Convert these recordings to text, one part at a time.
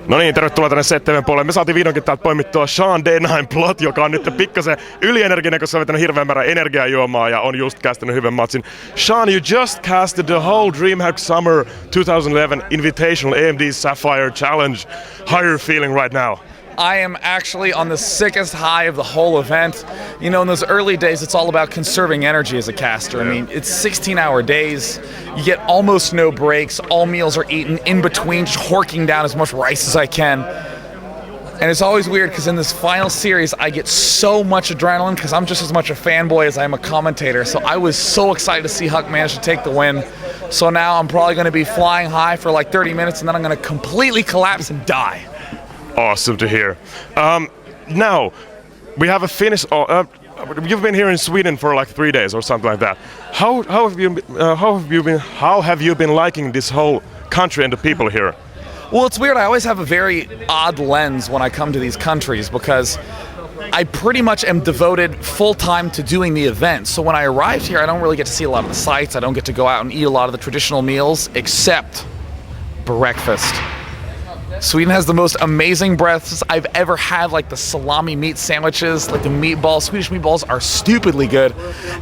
No niin, tervetuloa tänne SETT.fi:n puolelle. Me saatiin vihdoinkin täältä poimittua Sean D9 Plott, joka on nyt pikkasen ylienerginen, koska se on vetänyt hirveän määrän energiajuomaa ja on just castanut hyvän matsin. Sean, you just casted the whole DreamHack Summer 2011 Invitational AMD Sapphire Challenge. How are you feeling right now? I am actually on the sickest high of the whole event. You know, in those early days, it's all about conserving energy as a caster. I mean, it's 16-hour days. You get almost no breaks. All meals are eaten in between, just horking down as much rice as I can. And it's always weird because in this final series, I get so much adrenaline because I'm just as much a fanboy as I am a commentator. So I was so excited to see Huck manage to take the win. So now I'm probably going to be flying high for like 30 minutes and then I'm going to completely collapse and die. Awesome to hear. Now, we have a Finnish. You've been here in Sweden for like 3 days or something like that. How have you been liking this whole country and the people here? Well, it's weird. I always have a very odd lens when I come to these countries because I pretty much am devoted full time to doing the event. So when I arrived here, I don't really get to see a lot of the sights. I don't get to go out and eat a lot of the traditional meals except breakfast. Sweden has the most amazing breakfasts I've ever had, like the salami meat sandwiches, like the meatballs. Swedish meatballs are stupidly good.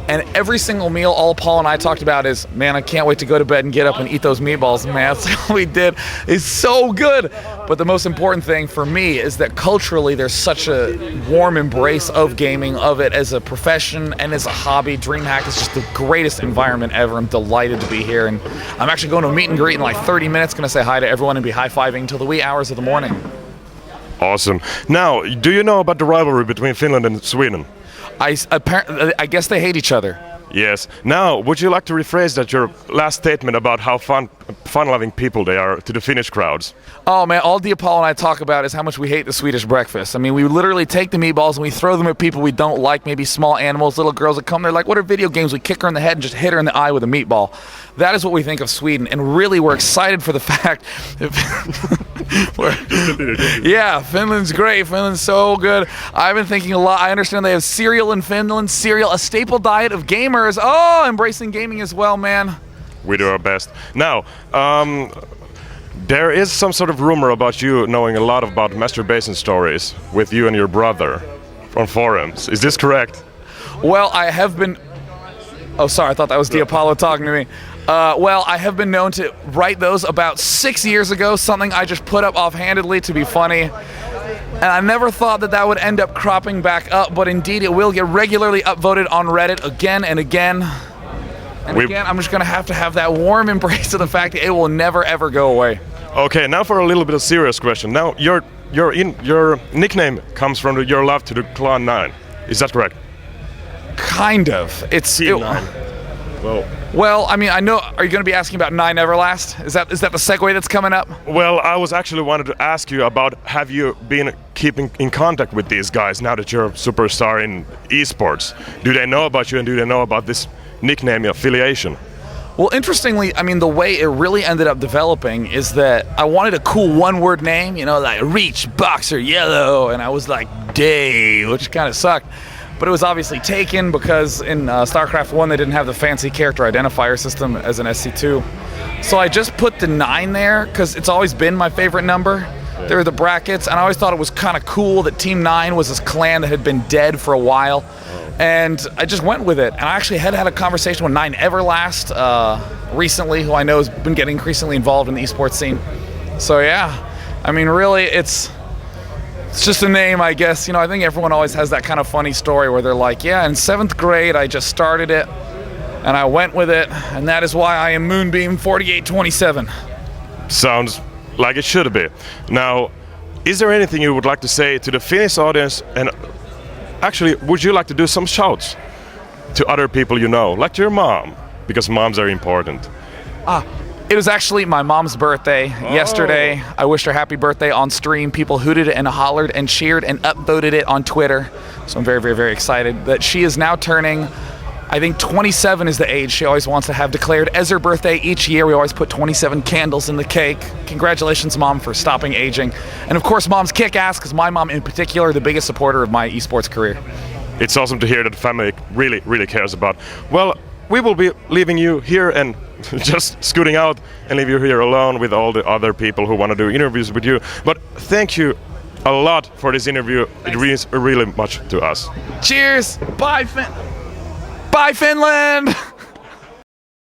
And every single meal, all Paul and I talked about is, man, I can't wait to go to bed and get up and eat those meatballs. Man, that's all we did. It's so good. But the most important thing for me is that culturally there's such a warm embrace of gaming, of it as a profession and as a hobby. DreamHack is just the greatest environment ever. I'm delighted to be here. And I'm actually going to a meet and greet in like 30 minutes. Going to say hi to everyone and be high-fiving until the wee hours of the morning. Awesome. Now, do you know about the rivalry between Finland and Sweden? I guess they hate each other. Yes. Now, would you like to rephrase that your last statement about how fun-loving people they are to the Finnish crowds? Oh man, all Paul and I talk about is how much we hate the Swedish breakfast. I mean, we literally take the meatballs and we throw them at people we don't like, maybe small animals, little girls that come there like, what are video games? We kick her in the head and just hit her in the eye with a meatball. That is what we think of Sweden, and really we're excited for the fact that yeah, Finland's great. Finland's so good. I've been thinking a lot. I understand they have cereal in Finland. Cereal, a staple diet of gamers. Oh, embracing gaming as well, man. We do our best. Now, there is some sort of rumor about you knowing a lot about masturbation stories with you and your brother on forums. Is this correct? Well, I have been... Oh, sorry, I thought that was Apollo talking to me. Well, I have been known to write those about 6 years ago, something I just put up offhandedly to be funny. And I never thought that would end up cropping back up, but indeed it will get regularly upvoted on Reddit again and again. And again, I'm just going to have that warm embrace of the fact that it will never ever go away. Okay, now for a little bit of serious question. Now, your nickname comes from your love to the Clan 9. Is that correct? Kind of. It's Team 9. Well, I mean, I know. Are you going to be asking about 9 Everlast? Is that the segue that's coming up? Well, I was actually wanted to ask you about, have you been keeping in contact with these guys now that you're a superstar in esports? Do they know about you and do they know about this nickname affiliation? Well, interestingly, I mean, the way it really ended up developing is that I wanted a cool one-word name, you know, like Reach, Boxer, Yellow, and I was like, Dave, which kind of sucked. But it was obviously taken because in StarCraft 1 they didn't have the fancy character identifier system as an SC2. So I just put the 9 there because it's always been my favorite number. There were the brackets, and I always thought it was kind of cool that Team 9 was this clan that had been dead for a while. And I just went with it. And I actually had a conversation with 9 Everlast recently, who I know has been getting increasingly involved in the esports scene. So yeah, I mean, really, it's just a name, I guess. You know, I think everyone always has that kind of funny story where they're like, yeah, in 7th grade, I just started it, and I went with it, and that is why I am Moonbeam 4827. Sounds like it should be. Now, is there anything you would like to say to the Finnish audience? And actually, would you like to do some shouts to other people you know, like to your mom? Because moms are important. It was actually my mom's birthday yesterday. I wished her happy birthday on stream. People hooted and hollered and cheered and upvoted it on Twitter. So I'm very, very, very excited that she is now turning, I think 27 is the age she always wants to have declared as her birthday each year. We always put 27 candles in the cake. Congratulations, Mom, for stopping aging. And of course, moms kick ass, because my mom in particular, the biggest supporter of my esports career. It's awesome to hear that the family really, really cares about. Well, we will be leaving you here and just scooting out and leave you here alone with all the other people who want to do interviews with you. But thank you a lot for this interview. It means really much to us. Cheers! Bye, Finland!